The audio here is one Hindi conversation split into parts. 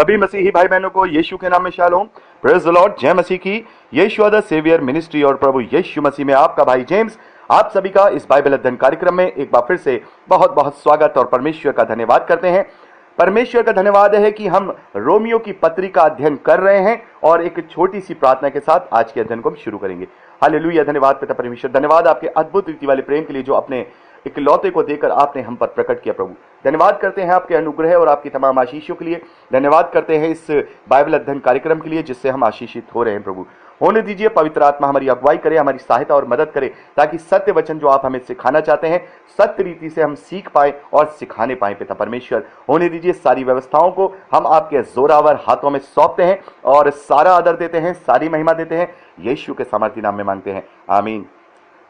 सभी मसीही भाई बहनों को यीशु के नाम में शालोम, प्रेज द लॉर्ड, जय मसीह की। यीशु द सेवियर मिनिस्ट्री और प्रभु यीशु मसीह में आपका भाई जेम्स आप सभी का इस बाइबल अध्ययन कार्यक्रम में एक बार फिर से बहुत बहुत स्वागत और परमेश्वर का धन्यवाद करते हैं। परमेश्वर का धन्यवाद है कि हम रोमियो की पत्री का अध्ययन कर रहे हैं और एक छोटी सी प्रार्थना के साथ आज के अध्ययन को हम शुरू करेंगे। हालेलुया, धन्यवाद पिता परमेश्वर, धन्यवाद आपके अद्भुत रीति वाले प्रेम के लिए जो अपने इकलौते को देकर आपने हम पर प्रकट किया। प्रभु धन्यवाद करते हैं आपके अनुग्रह और आपकी तमाम आशीषों के लिए। धन्यवाद करते हैं इस बाइबल अध्ययन कार्यक्रम के लिए जिससे हम आशीषित हो रहे हैं। प्रभु होने दीजिए, पवित्र आत्मा हमारी अगुवाई करे, हमारी सहायता और मदद करे, ताकि सत्य वचन जो आप हमें सिखाना चाहते हैं सत्य रीति से हम सीख पाए और सिखाने पाए। पिता परमेश्वर होने दीजिए, सारी व्यवस्थाओं को हम आपके जोरावर हाथों में सौंपते हैं और सारा आदर देते हैं, सारी महिमा देते हैं, यीशु के सामर्थी नाम में मांगते हैं, आमीन।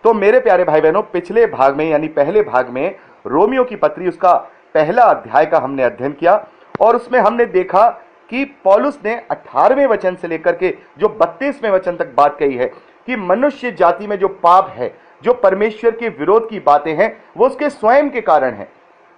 तो मेरे प्यारे भाई बहनों, पिछले भाग में यानी पहले भाग में रोमियो की पत्री उसका पहला अध्याय का हमने अध्ययन किया और उसमें हमने देखा कि पौलुस ने 18वें वचन से लेकर के जो 32वें वचन तक बात कही है कि मनुष्य जाति में जो पाप है, जो परमेश्वर के विरोध की बातें हैं, वो उसके स्वयं के कारण है,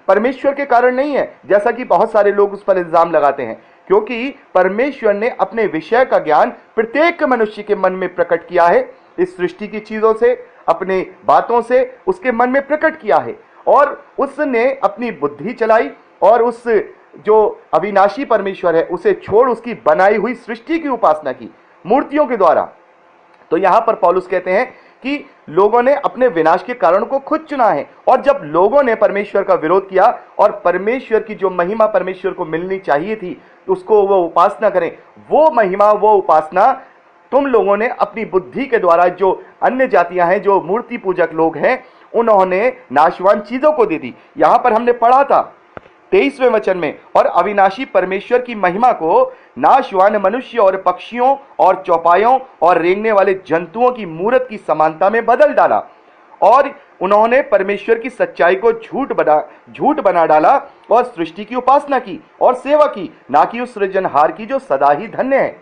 परमेश्वर के कारण नहीं है, जैसा कि बहुत सारे लोग उस पर इल्जाम लगाते हैं। क्योंकि परमेश्वर ने अपने विषय का ज्ञान प्रत्येक मनुष्य के मन में प्रकट किया है, इस सृष्टि की चीजों से, अपने बातों से उसके मन में प्रकट किया है और उसने अपनी बुद्धि चलाई और उस जो अविनाशी परमेश्वर है उसे छोड़ उसकी बनाई हुई सृष्टि की उपासना की मूर्तियों के द्वारा। तो यहां पर पौलुस कहते हैं कि लोगों ने अपने विनाश के कारण को खुद चुना है और जब लोगों ने परमेश्वर का विरोध किया और परमेश्वर की जो महिमा परमेश्वर को मिलनी चाहिए थी उसको वो उपासना करें, वो महिमा वो उपासना तुम लोगों ने अपनी बुद्धि के द्वारा, जो अन्य जातियां हैं, जो मूर्ति पूजक लोग हैं, उन्होंने नाशवान चीजों को दे दी। यहां पर हमने पढ़ा था 23वें वचन में, और अविनाशी परमेश्वर की महिमा को नाशवान मनुष्य और पक्षियों और चौपायों और रेंगने वाले जंतुओं की मूरत की समानता में बदल डाला और उन्होंने परमेश्वर की सच्चाई को झूठ बना डाला और सृष्टि की उपासना की और सेवा की, ना कि उस सृजनहार की जो सदा ही धन्य है।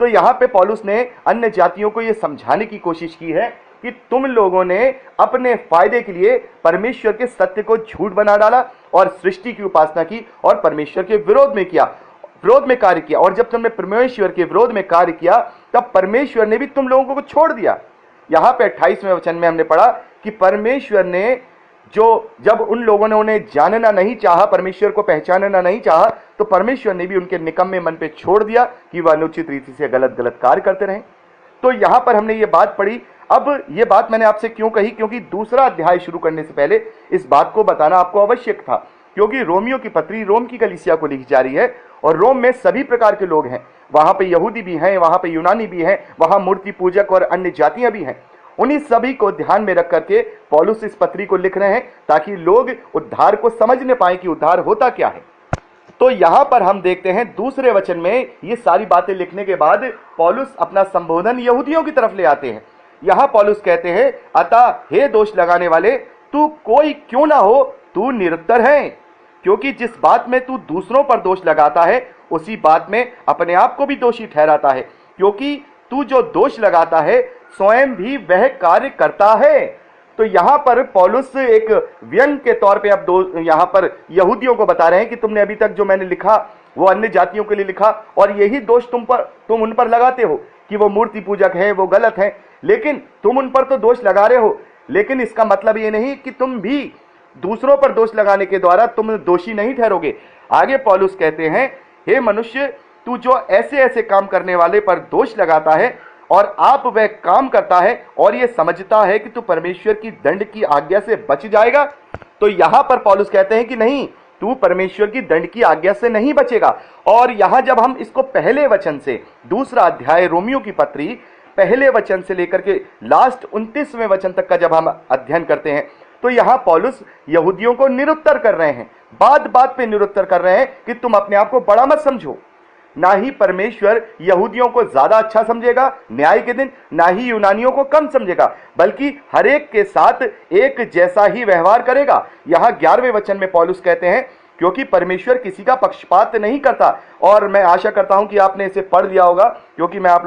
तो यहां पे पौलुस ने अन्य जातियों को यह समझाने की कोशिश की है कि तुम लोगों ने अपने फायदे के लिए परमेश्वर के सत्य को झूठ बना डाला और सृष्टि की उपासना की और परमेश्वर के विरोध में कार्य किया। और जब तुमने परमेश्वर के विरोध में कार्य किया तब परमेश्वर ने भी तुम लोगों को छोड़ दिया। यहां पे 28वें वचन में हमने पढ़ा कि परमेश्वर ने जब उन लोगों ने उन्हें जानना नहीं चाहा, परमेश्वर को पहचानना नहीं चाहा, तो परमेश्वर ने भी उनके निकम्मे मन पे छोड़ दिया कि वह अनुचित रीति से गलत कार्य करते रहें। तो यहां पर हमने ये बात पढ़ी। अब ये बात मैंने आपसे क्यों कही, क्योंकि दूसरा अध्याय शुरू करने से पहले इस बात को बताना आपको आवश्यक था, क्योंकि रोमियो की पत्री रोम की कलीसिया को लिखी जा रही है और रोम में सभी प्रकार के लोग हैं। वहां पे यहूदी भी हैं, वहां पे यूनानी भी हैं, वहां मूर्ति पूजक और अन्य जातियां भी हैं। उन्हीं सभी को ध्यान में रख करके पौलुस इस पत्री को लिख रहे हैं ताकि लोग उद्धार को समझने पाए कि उद्धार होता क्या है। तो यहां पर हम देखते हैं दूसरे वचन में ये सारी बातें लिखने के बाद पौलुस अपना संबोधन यहूदियों की तरफ ले आते हैं। यहां पौलुस कहते हैं, अतः हे दोष लगाने वाले, तू कोई क्यों ना हो, तू निरुत्तर है, क्योंकि जिस बात में तू दूसरों पर दोष लगाता है उसी बात में अपने आप को भी दोषी ठहराता है, क्योंकि तू जो दोष लगाता है स्वयं भी वह कार्य करता है। तो यहां पर पौलुस एक व्यंग के तौर पे अब यहां पर यहूदियों को बता रहे हैं कि तुमने अभी तक जो मैंने लिखा वो अन्य जातियों के लिए लिखा और यही दोष तुम उन पर लगाते हो कि वो मूर्ति पूजक है, वो गलत है, लेकिन तुम उन पर तो दोष लगा रहे हो, लेकिन इसका मतलब ये नहीं कि तुम भी दूसरों पर दोष लगाने के द्वारा तुम दोषी नहीं ठहरोगे। आगे पौलुस कहते हैं, हे मनुष्य, तू जो ऐसे ऐसे काम करने वाले पर दोष लगाता है और आप वह काम करता है और यह समझता है कि तू परमेश्वर की दंड की आज्ञा से बच जाएगा, तो यहां पर पौलुस कहते हैं कि नहीं, तू परमेश्वर की दंड की आज्ञा से नहीं बचेगा। और यहां जब हम इसको पहले वचन से, दूसरा अध्याय रोमियो की पत्री पहले वचन से लेकर के लास्ट 29वें वचन तक का जब हम अध्ययन करते हैं तो यहां पौलुस यहूदियों को निरुत्तर कर रहे हैं, बात पे निरुत्तर कर रहे हैं कि तुम अपने आप को बड़ा मत समझो। ना ही परमेश्वर यहूदियों को ज्यादा अच्छा समझेगा न्याय के दिन, ना ही यूनानियों को कम समझेगा, बल्कि हर एक के साथ एक जैसा ही व्यवहार करेगा। यहां 11वें वचन में पौलुस कहते हैं, क्योंकि परमेश्वर किसी का पक्षपात नहीं करता। और मैं आशा करता हूं कि आपने इसे पढ़ लिया होगा, क्योंकि मैं आप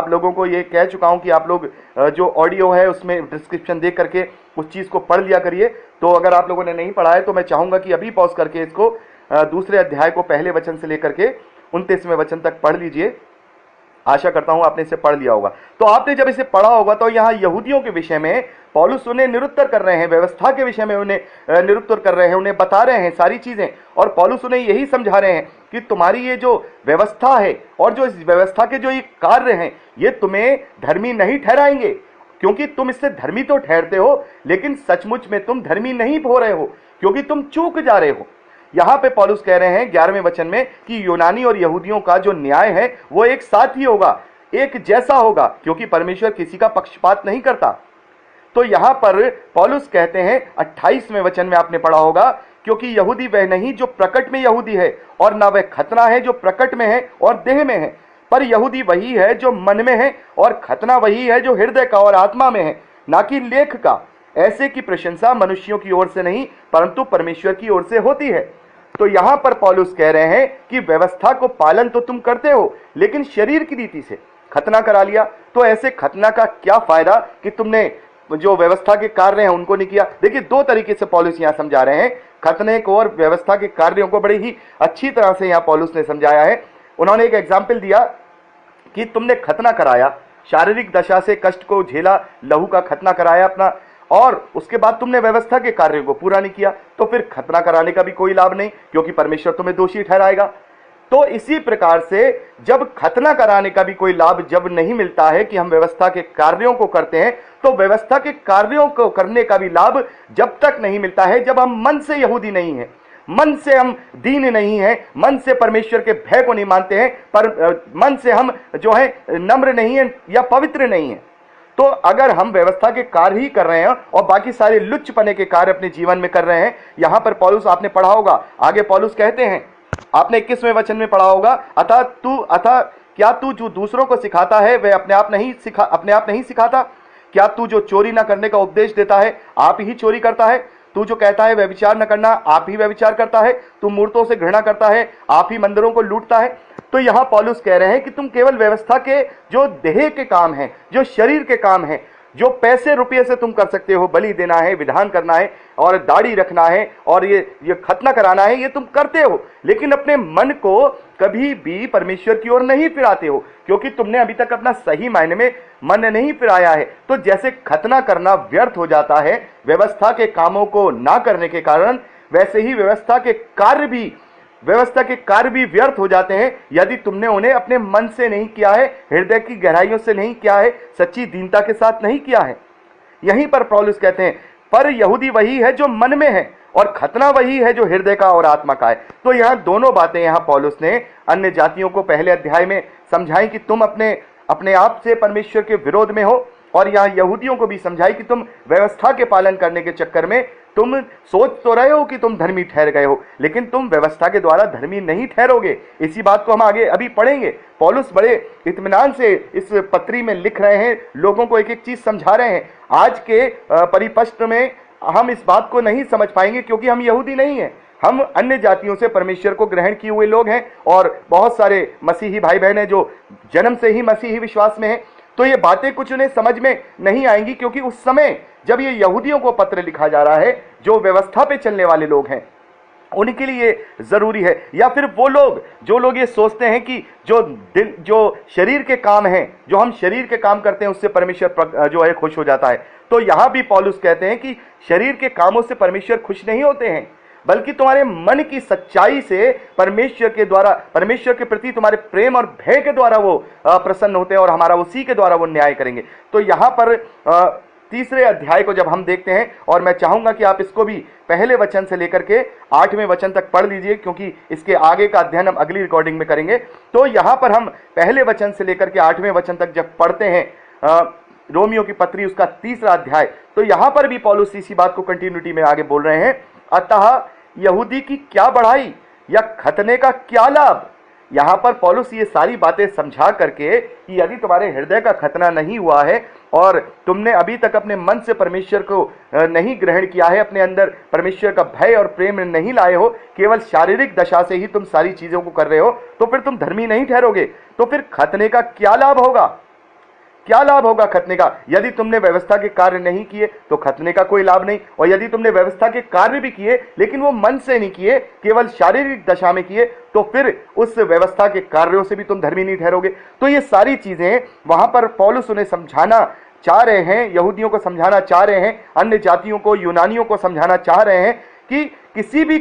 लोगों को ये कह चुका हूं कि आप लोग जो ऑडियो है उसमें डिस्क्रिप्शन देख करके उस चीज को पढ़ लिया करिए। तो अगर आप लोगों ने नहीं पढ़ा है तो मैं चाहूंगा कि अभी पॉज करके इसको दूसरे अध्याय को पहले वचन से लेकर के 29वें वचन तक पढ़ लीजिए। आशा करता हूं आपने इसे पढ़ लिया होगा। तो आपने जब इसे पढ़ा होगा तो यहाँ यहूदियों के विषय में पौलुस उन्हें निरुत्तर कर रहे हैं, व्यवस्था के विषय में उन्हें निरुत्तर कर रहे हैं, उन्हें बता रहे हैं सारी चीजें। और पौलुस उन्हें यही समझा रहे हैं कि तुम्हारी ये जो व्यवस्था है और जो इस व्यवस्था के जो ये कार्य हैं, ये तुम्हें धर्मी नहीं ठहराएंगे, क्योंकि तुम इससे धर्मी तो ठहरते हो, लेकिन सचमुच में तुम धर्मी नहीं हो रहे हो, क्योंकि तुम चूक जा रहे हो। यहां पे पौलुस कह रहे हैं 11वें वचन में कि यूनानी और यहूदियों का जो न्याय है वो एक साथ ही होगा, एक जैसा होगा, क्योंकि परमेश्वर किसी का पक्षपात नहीं करता। तो यहां पर पौलुस कहते हैं 28वें वचन में आपने पढ़ा होगा, क्योंकि यहूदी वह नहीं जो प्रकट में यहूदी है, और ना वह खतना है जो प्रकट में है और देह में है, पर यहूदी वही है जो मन में है, और खतना वही है जो हृदय का और आत्मा में है, ना कि लेख का। ऐसे की प्रशंसा मनुष्यों की ओर से नहीं परंतु परमेश्वर की ओर से होती है। तो यहां पर पौलुस कह रहे हैं कि व्यवस्था को पालन तो तुम करते हो, लेकिन शरीर की रीति से खतना करा लिया। तो ऐसे खतना का क्या फायदा कि तुमने जो व्यवस्था के कार्य हैं उनको नहीं किया। देखिए, दो तरीके से पौलुस यहां समझा रहे हैं, खतने को और व्यवस्था के कार्यों को बड़ी ही अच्छी तरह से यहां पौलुस ने समझाया है। उन्होंने एक एग्जाम्पल दिया कि तुमने खतना कराया, शारीरिक दशा से कष्ट को झेला, लहू का खतना कराया अपना, और उसके बाद तुमने व्यवस्था के कार्यों को पूरा नहीं किया, तो फिर खतना कराने का भी कोई लाभ नहीं, क्योंकि परमेश्वर तुम्हें दोषी ठहराएगा। तो इसी प्रकार से जब खतना कराने का भी कोई लाभ जब नहीं मिलता है कि हम व्यवस्था के कार्यों को करते हैं, तो व्यवस्था के कार्यों को करने का भी लाभ जब तक नहीं मिलता है जब हम मन से यहूदी नहीं है, मन से हम दीन नहीं है, मन से परमेश्वर के भय को नहीं मानते हैं, पर मन से हम जो है नम्र नहीं है या पवित्र नहीं है। तो अगर हम व्यवस्था के कार्य ही कर रहे हैं और बाकी सारे लुच्चपने के कार्य अपने जीवन में कर रहे हैं, यहां पर पौलुस आपने पढ़ा होगा, आगे पौलुस कहते हैं, आपने 21वें वचन में पढ़ा होगा, अतः क्या तू जो दूसरों को सिखाता है वह अपने आप नहीं सिखाता? क्या तू जो चोरी न करने का उपदेश देता है आप ही चोरी करता है? तू जो कहता है व्यभिचार न करना आप ही व्यभिचार करता है? तू मूर्तों से घृणा करता है आप ही मंदिरों को लूटता है? तो यहां पौलुस कह रहे हैं कि तुम केवल व्यवस्था के जो देह के काम हैं, जो शरीर के काम हैं, जो पैसे रुपये से तुम कर सकते हो, बलि देना है, विधान करना है और दाढ़ी रखना है और ये खतना कराना है, ये तुम करते हो, लेकिन अपने मन को कभी भी परमेश्वर की ओर नहीं फिराते हो, क्योंकि तुमने अभी तक अपना सही मायने में मन नहीं फिराया है। तो जैसे खतना करना व्यर्थ हो जाता है व्यवस्था के कामों को ना करने के कारण, वैसे ही व्यवस्था के कार्य भी व्यर्थ हो जाते हैं यदि तुमने उन्हें अपने मन से नहीं किया है, हृदय की गहराइयों से नहीं किया है, सच्ची दीनता के साथ नहीं किया है। यहीं पर पौलुस कहते हैं, पर यहूदी वही है जो मन में है और खतना वही है जो हृदय का और आत्मा का है। तो यहां दोनों बातें यहां पौलुस ने अन्य जातियों को पहले अध्याय में समझाई कि तुम अपने आप से परमेश्वर के विरोध में हो, और यहां यहूदियों को भी समझाई कि तुम व्यवस्था के पालन करने के चक्कर में तुम सोच तो रहे हो कि तुम धर्मी ठहर गए हो, लेकिन तुम व्यवस्था के द्वारा धर्मी नहीं ठहरोगे। इसी बात को हम आगे अभी पढ़ेंगे। पौलुस बड़े इत्मीनान से इस पत्री में लिख रहे हैं, लोगों को एक एक चीज समझा रहे हैं। आज के परिपक्व में हम इस बात को नहीं समझ पाएंगे, क्योंकि हम यहूदी नहीं हैं, हम अन्य जातियों से परमेश्वर को ग्रहण किए हुए लोग हैं, और बहुत सारे मसीही भाई बहन हैं जो जन्म से ही मसीही विश्वास में हैं। तो ये बातें कुछ उन्हें समझ में नहीं आएंगी, क्योंकि उस समय जब ये यहूदियों को पत्र लिखा जा रहा है, जो व्यवस्था पे चलने वाले लोग हैं, उनके लिए जरूरी है, या फिर वो लोग जो लोग ये सोचते हैं कि जो शरीर के काम हैं, जो हम शरीर के काम करते हैं उससे परमेश्वर जो है खुश हो जाता है। तो यहां भी पौलुस कहते हैं कि शरीर के कामों से परमेश्वर खुश नहीं होते हैं, बल्कि तुम्हारे मन की सच्चाई से परमेश्वर के प्रति तुम्हारे प्रेम और भय के द्वारा वो प्रसन्न होते हैं, और हमारा उसी के द्वारा वो न्याय करेंगे। तो यहाँ पर तीसरे अध्याय को जब हम देखते हैं, और मैं चाहूंगा कि आप इसको भी पहले वचन से लेकर के 8वें वचन तक पढ़ लीजिए, क्योंकि इसके आगे का अध्ययन हम अगली रिकॉर्डिंग में करेंगे। तो यहाँ पर हम पहले वचन से लेकर के 8वें वचन तक जब पढ़ते हैं रोमियो की पत्री उसका तीसरा अध्याय, तो यहाँ पर भी पौलुस इसी बात को कंटिन्यूटी में आगे बोल रहे हैं, अतः यहूदी की क्या बढ़ाई या खतने का क्या लाभ। यहां पर पौलुस ये सारी बातें समझा करके कि यदि तुम्हारे हृदय का खतना नहीं हुआ है और तुमने अभी तक अपने मन से परमेश्वर को नहीं ग्रहण किया है, अपने अंदर परमेश्वर का भय और प्रेम नहीं लाए हो, केवल शारीरिक दशा से ही तुम सारी चीजों को कर रहे हो, तो फिर तुम धर्मी नहीं ठहरोगे। तो फिर खतने का क्या लाभ होगा? क्या लाभ होगा खतने का? यदि तुमने व्यवस्था के कार्य नहीं किए तो खतने का कोई लाभ नहीं, और यदि तुमने व्यवस्था के कार्य भी किए लेकिन वो मन से नहीं किए, केवल शारीरिक दशा में किए, तो फिर उस व्यवस्था के कार्यों से भी तुम धर्मी नहीं ठहरोगे। तो ये सारी चीजें वहां पर पौलुस उन्हें समझाना चाह रहे हैं, यहूदियों को समझाना चाह रहे हैं, अन्य जातियों को, यूनानियों को समझाना चाह रहे हैं कि किसी भी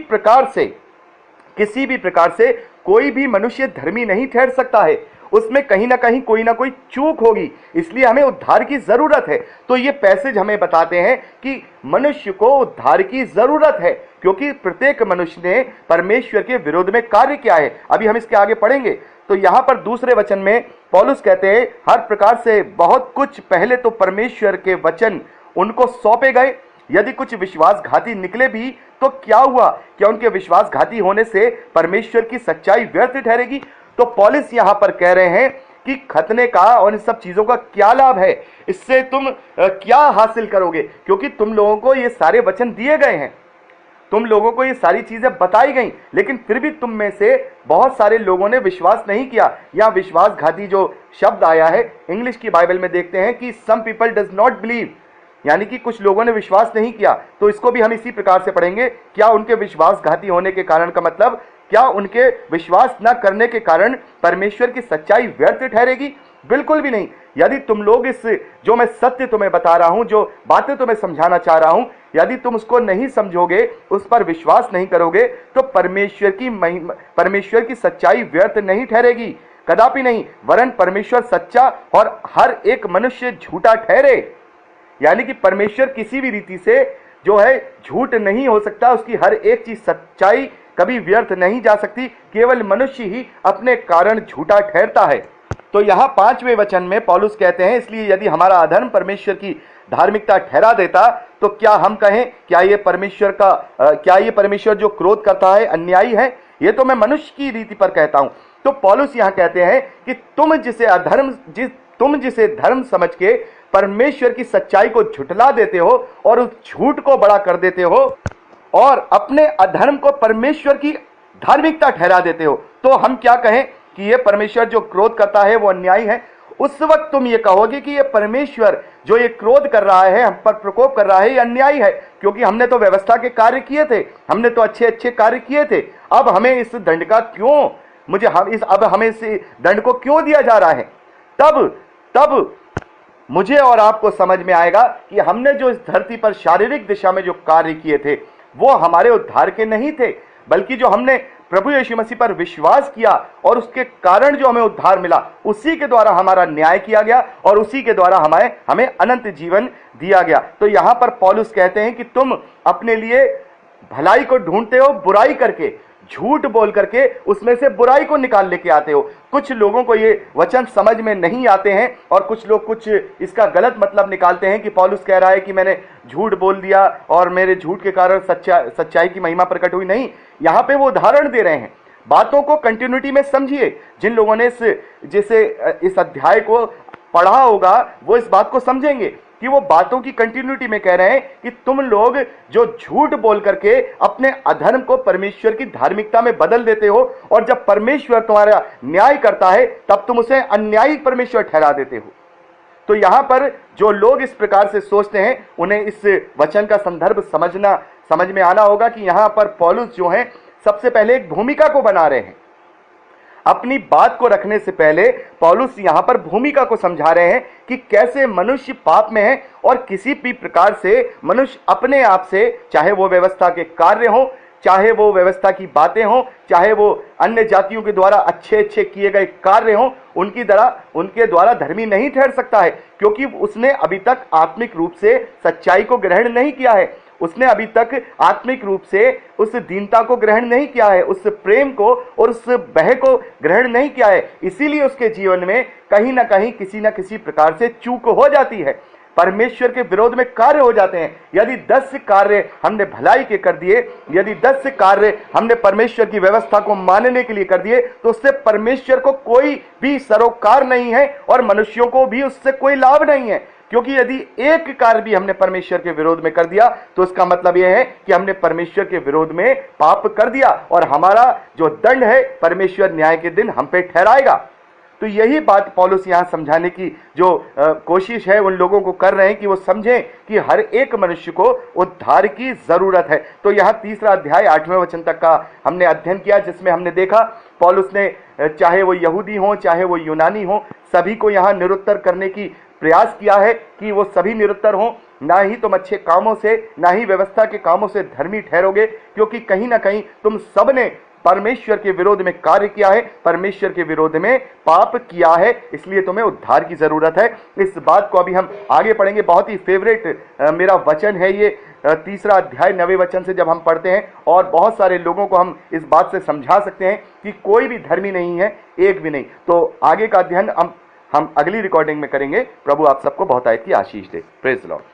प्रकार से कोई भी मनुष्य धर्मी नहीं ठहर सकता है, उसमें कहीं ना कहीं कोई ना कोई चूक होगी, इसलिए हमें उद्धार की जरूरत है। तो ये पैसेज हमें बताते हैं कि मनुष्य को उद्धार की जरूरत है, क्योंकि प्रत्येक मनुष्य ने परमेश्वर के विरोध में कार्य किया है। अभी हम इसके आगे पढ़ेंगे। तो यहां पर दूसरे वचन में पौलुस कहते हैं, हर प्रकार से बहुत कुछ पहले तो परमेश्वर के वचन उनको सौंपे गए, यदि कुछ विश्वासघाती निकले भी तो क्या हुआ? क्या उनके विश्वासघाती होने से परमेश्वर की सच्चाई व्यर्थ ठहरेगी? तो पौलुस यहां पर कह रहे हैं कि खतने का और इन सब चीजों का क्या लाभ है, इससे तुम क्या हासिल करोगे? क्योंकि तुम लोगों को ये सारे वचन दिए गए हैं, तुम लोगों को ये सारी चीजें बताई गई, लेकिन फिर भी तुम में से बहुत सारे लोगों ने विश्वास नहीं किया। या विश्वासघाती जो शब्द आया है, इंग्लिश की बाइबल में देखते हैं कि some people does not believe, यानी कि कुछ लोगों ने विश्वास नहीं किया। तो इसको भी हम इसी प्रकार से पढ़ेंगे। क्या उनके विश्वासघाती होने के कारण का मतलब, क्या उनके विश्वास न करने के कारण परमेश्वर की सच्चाई व्यर्थ ठहरेगी? बिल्कुल भी नहीं। यदि तुम लोग इस जो मैं सत्य तुम्हें बता रहा हूं, जो बातें तुम्हें समझाना चाह रहा हूं, यदि तुम उसको नहीं समझोगे, उस पर विश्वास नहीं करोगे, तो परमेश्वर की सच्चाई व्यर्थ नहीं ठहरेगी, कदापि नहीं। वरन परमेश्वर सच्चा और हर एक मनुष्य झूठा ठहरे। यानी कि परमेश्वर किसी भी रीति से जो है झूठ नहीं हो सकता, उसकी हर एक चीज सच्चाई कभी व्यर्थ नहीं जा सकती, केवल मनुष्य ही अपने कारण झूठा ठहरता है। तो यहां 5वें वचन में पौलुस कहते हैं, इसलिए यदि हमारा अधर्म परमेश्वर की धार्मिकता ठहरा देता तो क्या हम कहें, क्या ये परमेश्वर जो क्रोध करता है अन्यायी है? ये तो मैं मनुष्य की रीति पर कहता हूं। तो पौलुस यहां कहते हैं कि तुम जिसे धर्म समझ के परमेश्वर की सच्चाई को झुठला देते हो और उस झूठ को बड़ा कर देते हो और अपने अधर्म को परमेश्वर की धार्मिकता ठहरा देते हो, तो हम क्या कहें कि ये परमेश्वर जो क्रोध करता है वो अन्यायी है? उस वक्त तुम ये कहोगे कि ये परमेश्वर जो ये क्रोध कर रहा है, हम पर प्रकोप कर रहा है, ये अन्यायी है, क्योंकि हमने तो व्यवस्था के कार्य किए थे, हमने तो अच्छे अच्छे कार्य किए थे। अब हमें इस दंड का क्यों हमें इस दंड को क्यों दिया जा रहा है? तब मुझे और आपको समझ में आएगा कि हमने जो इस धरती पर शारीरिक दिशा में जो कार्य किए थे वो हमारे उद्धार के नहीं थे, बल्कि जो हमने प्रभु यीशु मसीह पर विश्वास किया और उसके कारण जो हमें उद्धार मिला, उसी के द्वारा हमारा न्याय किया गया और उसी के द्वारा हमें अनंत जीवन दिया गया। तो यहां पर पौलुस कहते हैं कि तुम अपने लिए भलाई को ढूंढते हो बुराई करके, झूठ बोल करके उसमें से बुराई को निकाल लेके आते हो। कुछ लोगों को ये वचन समझ में नहीं आते हैं और कुछ लोग कुछ इसका गलत मतलब निकालते हैं कि पौलुस कह रहा है कि मैंने झूठ बोल दिया और मेरे झूठ के कारण सच्चाई की महिमा प्रकट हुई। नहीं, यहाँ पे वो उदाहरण दे रहे हैं। बातों को कंटिन्यूटी में समझिए। जिन लोगों ने इस अध्याय को पढ़ा होगा वो इस बात को समझेंगे कि वो बातों की कंटिन्यूटी में कह रहे हैं कि तुम लोग जो झूठ बोल करके अपने अधर्म को परमेश्वर की धार्मिकता में बदल देते हो, और जब परमेश्वर तुम्हारा न्याय करता है तब तुम उसे अन्यायी परमेश्वर ठहरा देते हो। तो यहां पर जो लोग इस प्रकार से सोचते हैं उन्हें इस वचन का संदर्भ समझ में आना होगा कि यहां पर पौलुस जो है सबसे पहले एक भूमिका को बना रहे हैं। अपनी बात को रखने से पहले पौलुस यहां पर भूमिका को समझा रहे हैं कि कैसे मनुष्य पाप में है और किसी भी प्रकार से मनुष्य अपने आप से, चाहे वो व्यवस्था के कार्य हो, चाहे वो व्यवस्था की बातें हो, चाहे वो अन्य जातियों के द्वारा अच्छे अच्छे किए गए कार्य हो, उनके द्वारा धर्मी नहीं ठहर सकता है, क्योंकि उसने अभी तक आत्मिक रूप से सच्चाई को ग्रहण नहीं किया है। उसने अभी तक आत्मिक रूप से उस दीनता को ग्रहण नहीं किया है, उस प्रेम को और उस भय को ग्रहण नहीं किया है। इसीलिए उसके जीवन में कहीं ना कहीं किसी ना किसी प्रकार से चूक हो जाती है, परमेश्वर के विरोध में कार्य हो जाते हैं। यदि 10 कार्य हमने भलाई के कर दिए, यदि 10 कार्य हमने परमेश्वर की व्यवस्था को मानने के लिए कर दिए, तो उससे परमेश्वर को कोई भी सरोकार नहीं है और मनुष्यों को भी उससे कोई लाभ नहीं है। क्योंकि यदि एक कार्य भी हमने परमेश्वर के विरोध में कर दिया तो इसका मतलब यह है कि हमने परमेश्वर के विरोध में पाप कर दिया और हमारा जो दंड है परमेश्वर न्याय के दिन हम पे ठहराएगा। तो यही बात पौलुस यहाँ समझाने की जो कोशिश है उन लोगों को कर रहे हैं कि वो समझें कि हर एक मनुष्य को उद्धार की जरूरत है। तो यहाँ 3 अध्याय 8वें वचन तक का हमने अध्ययन किया, जिसमें हमने देखा पौलुस ने चाहे वो यहूदी हो चाहे वो यूनानी हो, सभी को यहाँ निरुत्तर करने की प्रयास किया है कि वो सभी निरुत्तर हों। ना ही तुम अच्छे कामों से ना ही व्यवस्था के कामों से धर्मी ठहरोगे, क्योंकि कहीं ना कहीं तुम सबने परमेश्वर के विरोध में कार्य किया है, परमेश्वर के विरोध में पाप किया है, इसलिए तुम्हें उद्धार की जरूरत है। इस बात को अभी हम आगे पढ़ेंगे। बहुत ही फेवरेट मेरा वचन है ये 3 अध्याय 9वें वचन से जब हम पढ़ते हैं, और बहुत सारे लोगों को हम इस बात से समझा सकते हैं कि कोई भी धर्मी नहीं है, एक भी नहीं। तो आगे का अध्ययन हम अगली रिकॉर्डिंग में करेंगे। प्रभु आप सबको बहुत आयत की आशीष दे। Praise the Lord.